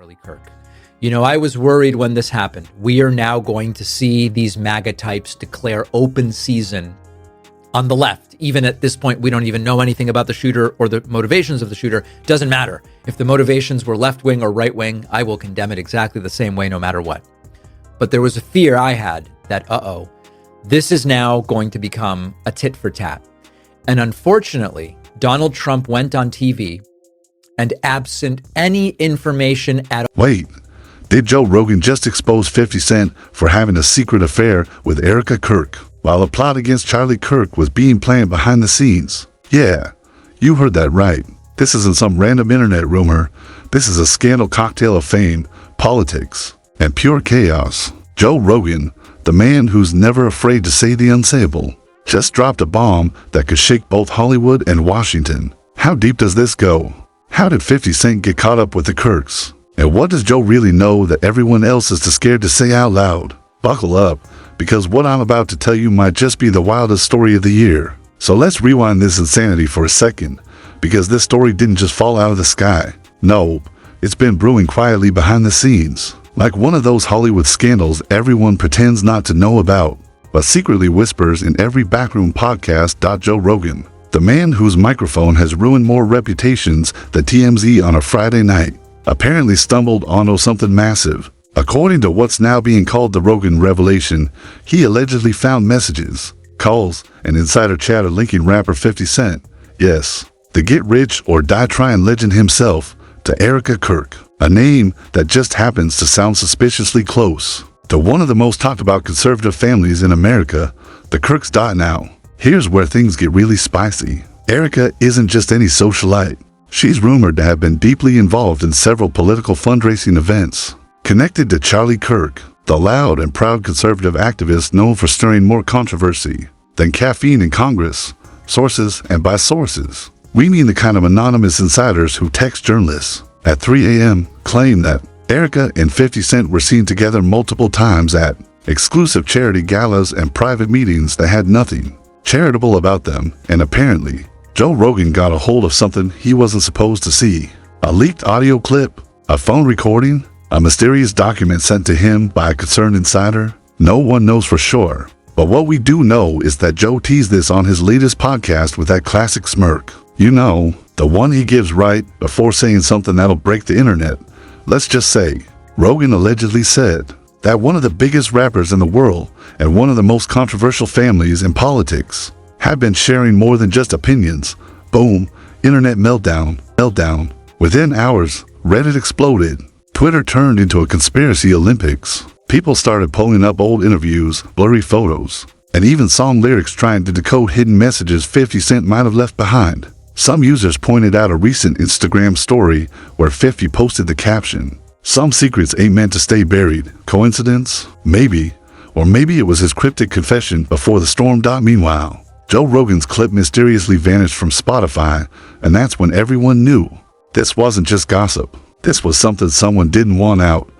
Charlie Kirk. You know, I was worried when this happened. We are now going to see these MAGA types declare open season on the left. Even at this point, we don't even know anything about the shooter or the motivations of the shooter. Doesn't matter. If the motivations were left-wing or right-wing, I will condemn it exactly the same way no matter what. But there was a fear I had that, this is now going to become a tit for tat. And unfortunately, Donald Trump went on TV and absent any information at all. Wait, did Joe Rogan just expose 50 Cent for having a secret affair with Erica Kirk, while a plot against Charlie Kirk was being planned behind the scenes? Yeah, you heard that right. This isn't some random internet rumor. This is a scandal cocktail of fame, politics, and pure chaos. Joe Rogan, the man who's never afraid to say the unsayable, just dropped a bomb that could shake both Hollywood and Washington. How deep does this go? How did 50 Cent get caught up with the Kirks? And what does Joe really know that everyone else is too scared to say out loud? Buckle up, because what I'm about to tell you might just be the wildest story of the year. So let's rewind this insanity for a second, because this story didn't just fall out of the sky. No, it's been brewing quietly behind the scenes, like one of those Hollywood scandals everyone pretends not to know about, but secretly whispers in every backroom podcast. Joe Rogan, the man whose microphone has ruined more reputations than TMZ on a Friday night, apparently stumbled onto something massive. According to what's now being called the Rogan revelation, he allegedly found messages, calls, and insider chatter linking rapper 50 Cent, yes, the get-rich-or-die-trying legend himself, to Erica Kirk, a name that just happens to sound suspiciously close to one of the most talked about conservative families in America, the Kirks. Now, here's where things get really spicy. Erica isn't just any socialite. She's rumored to have been deeply involved in several political fundraising events connected to Charlie Kirk, the loud and proud conservative activist known for stirring more controversy than caffeine in Congress. Sources, and by sources, we mean the kind of anonymous insiders who text journalists at 3 a.m. claim that Erica and 50 Cent were seen together multiple times at exclusive charity galas and private meetings that had nothing charitable about them, and apparently, Joe Rogan got a hold of something he wasn't supposed to see. A leaked audio clip, a phone recording, a mysterious document sent to him by a concerned insider. No one knows for sure. But what we do know is that Joe teased this on his latest podcast with that classic smirk. You know, the one he gives right before saying something that'll break the internet. Let's just say, Rogan allegedly said that one of the biggest rappers in the world and one of the most controversial families in politics had been sharing more than just opinions. Boom, internet meltdown. Within hours, Reddit exploded. Twitter turned into a conspiracy Olympics. People started pulling up old interviews, blurry photos, and even song lyrics trying to decode hidden messages 50 Cent might have left behind. Some users pointed out a recent Instagram story where 50 posted the caption, "Some secrets ain't meant to stay buried." Coincidence? Maybe. Or maybe it was his cryptic confession before the storm. Meanwhile, Joe Rogan's clip mysteriously vanished from Spotify, and that's when everyone knew. This wasn't just gossip. This was something someone didn't want out.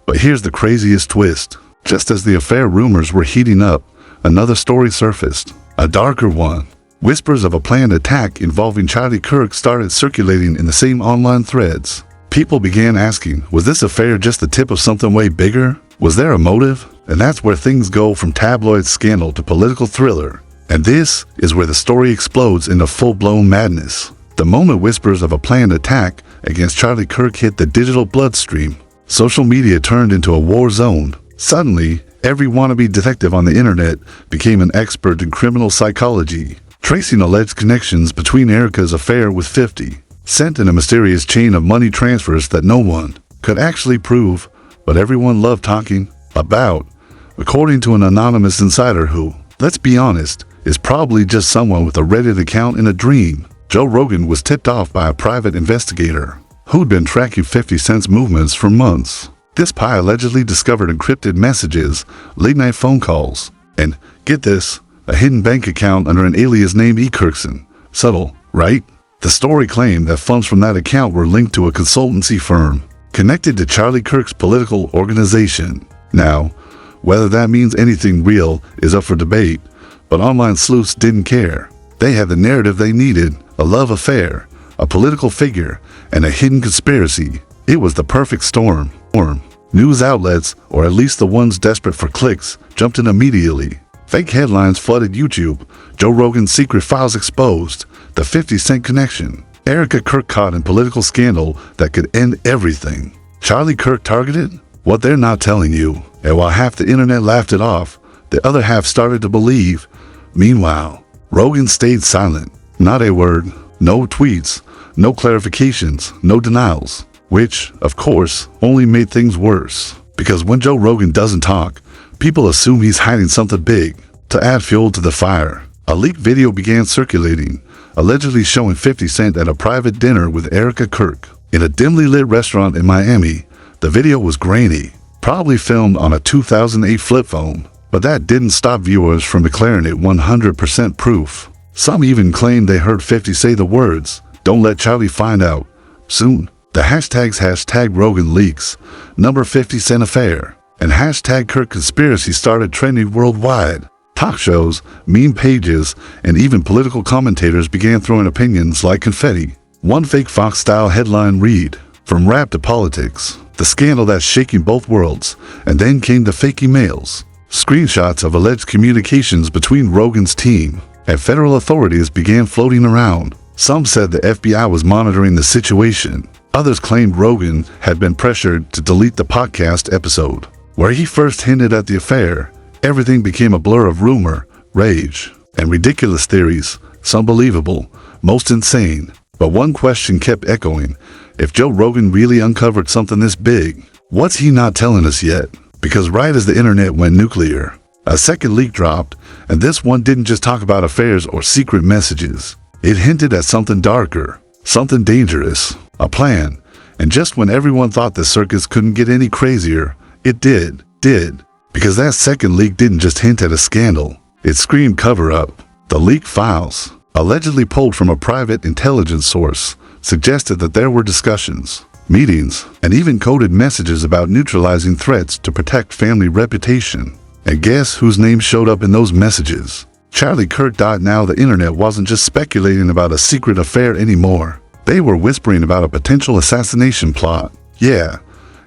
But here's the craziest twist. Just as the affair rumors were heating up, another story surfaced. A darker one. Whispers of a planned attack involving Charlie Kirk started circulating in the same online threads. People began asking, was this affair just the tip of something way bigger? Was there a motive? And that's where things go from tabloid scandal to political thriller. And this is where the story explodes into full-blown madness. The moment whispers of a planned attack against Charlie Kirk hit the digital bloodstream, social media turned into a war zone. Suddenly, every wannabe detective on the internet became an expert in criminal psychology, tracing alleged connections between Erica's affair with 50 Cent and a mysterious chain of money transfers that no one could actually prove, but everyone loved talking about, according to an anonymous insider who, let's be honest, is probably just someone with a Reddit account in a dream. Joe Rogan was tipped off by a private investigator who'd been tracking 50 Cent's movements for months. This pie allegedly discovered encrypted messages, late-night phone calls, and, get this, a hidden bank account under an alias named E. Kirkson. Subtle, right? The story claimed that funds from that account were linked to a consultancy firm connected to Charlie Kirk's political organization. Now, whether that means anything real is up for debate, but online sleuths didn't care. They had the narrative they needed, a love affair, a political figure, and a hidden conspiracy. It was the perfect storm. News outlets, or at least the ones desperate for clicks, jumped in immediately. Fake headlines flooded YouTube. Joe Rogan's secret files exposed. The 50 Cent connection. Erica Kirk caught in political scandal that could end everything. Charlie Kirk targeted? What they're not telling you. And while half the internet laughed it off, the other half started to believe. Meanwhile, Rogan stayed silent. Not a word. No tweets. No clarifications. No denials. Which, of course, only made things worse. Because when Joe Rogan doesn't talk, people assume he's hiding something big. To add fuel to the fire, a leaked video began circulating, allegedly showing 50 Cent at a private dinner with Erica Kirk. In a dimly lit restaurant in Miami, the video was grainy, probably filmed on a 2008 flip phone, but that didn't stop viewers from declaring it 100% proof. Some even claimed they heard 50 say the words, "Don't let Charlie find out," soon. The hashtags #Rogan leaks, number 50 Cent affair, and #Kirk conspiracy started trending worldwide. Talk shows, meme pages, and even political commentators began throwing opinions like confetti. One fake Fox-style headline read, "From rap to politics, the scandal that's shaking both worlds," and then came the fake emails. Screenshots of alleged communications between Rogan's team and federal authorities began floating around. Some said the FBI was monitoring the situation. Others claimed Rogan had been pressured to delete the podcast episode. Where he first hinted at the affair, everything became a blur of rumor, rage, and ridiculous theories, some believable, most insane. But one question kept echoing. If Joe Rogan really uncovered something this big, what's he not telling us yet? Because right as the internet went nuclear, a second leak dropped, and this one didn't just talk about affairs or secret messages. It hinted at something darker, something dangerous, a plan. And just when everyone thought the circus couldn't get any crazier, it did. Because that second leak didn't just hint at a scandal. It screamed cover-up. The leaked files, allegedly pulled from a private intelligence source, suggested that there were discussions, meetings, and even coded messages about neutralizing threats to protect family reputation. And guess whose name showed up in those messages? Charlie Kirk. Now the internet wasn't just speculating about a secret affair anymore. They were whispering about a potential assassination plot. Yeah,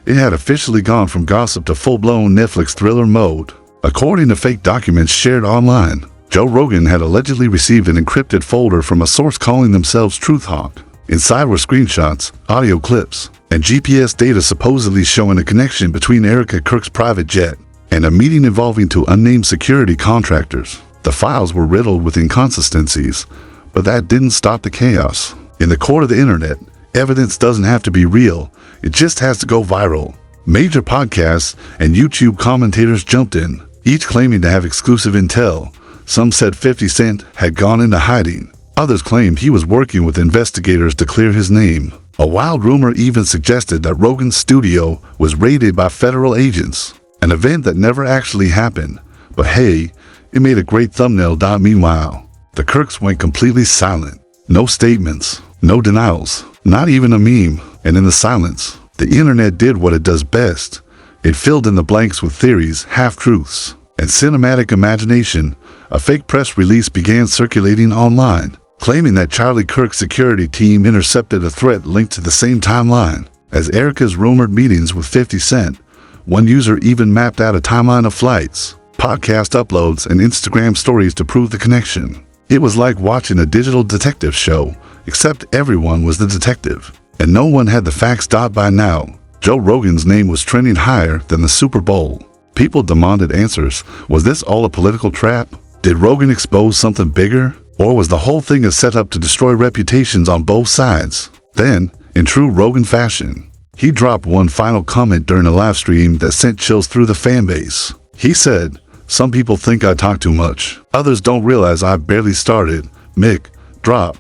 it had officially gone from gossip to full-blown Netflix thriller mode. According to fake documents shared online, Joe Rogan had allegedly received an encrypted folder from a source calling themselves Truth Hawk. Inside were screenshots, audio clips, and GPS data supposedly showing a connection between Erica Kirk's private jet and a meeting involving two unnamed security contractors. The files were riddled with inconsistencies, but that didn't stop the chaos. In the court of the internet, evidence doesn't have to be real, it just has to go viral. Major podcasts and YouTube commentators jumped in, each claiming to have exclusive intel. Some said 50 Cent had gone into hiding. Others claimed he was working with investigators to clear his name. A wild rumor even suggested that Rogan's studio was raided by federal agents, an event that never actually happened. But hey, it made a great thumbnail. Meanwhile, the Kirks went completely silent. No statements, no denials, not even a meme. And in the silence, the internet did what it does best. It filled in the blanks with theories, half-truths, and cinematic imagination. A fake press release began circulating online, claiming that Charlie Kirk's security team intercepted a threat linked to the same timeline as Erica's rumored meetings with 50 Cent. One user even mapped out a timeline of flights, podcast uploads, and Instagram stories to prove the connection. It was like watching a digital detective show, except everyone was the detective, and no one had the facts. By now, Joe Rogan's name was trending higher than the Super Bowl. People demanded answers. Was this all a political trap? Did Rogan expose something bigger? Or was the whole thing a setup to destroy reputations on both sides? Then, in true Rogan fashion, he dropped one final comment during a live stream that sent chills through the fanbase. He said, "Some people think I talk too much. Others don't realize I barely started. Mick, drop.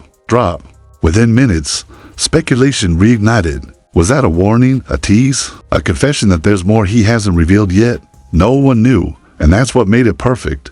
Within minutes, speculation reignited. Was that a warning, a tease, a confession that there's more he hasn't revealed yet? No one knew, and that's what made it perfect.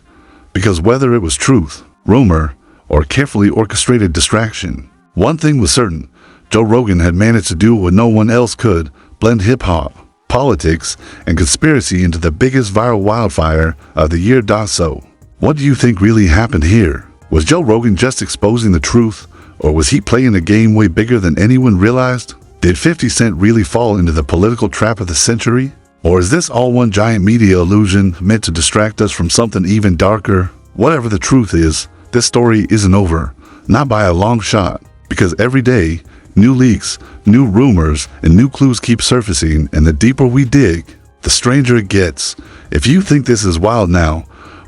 Because whether it was truth, rumor, or carefully orchestrated distraction, one thing was certain: Joe Rogan had managed to do what no one else could: blend hip-hop, politics, and conspiracy into the biggest viral wildfire of the year. So, what do you think really happened here? Was Joe Rogan just exposing the truth, or was he playing a game way bigger than anyone realized? Did 50 Cent really fall into the political trap of the century? Or is this all one giant media illusion meant to distract us from something even darker? Whatever the truth is, this story isn't over, not by a long shot, because every day, new leaks, new rumors, and new clues keep surfacing, and the deeper we dig, the stranger it gets. If you think this is wild now,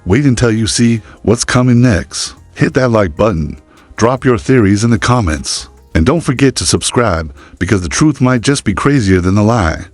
wait until you see what's coming next. Hit that like button, drop your theories in the comments, and don't forget to subscribe, because the truth might just be crazier than the lie.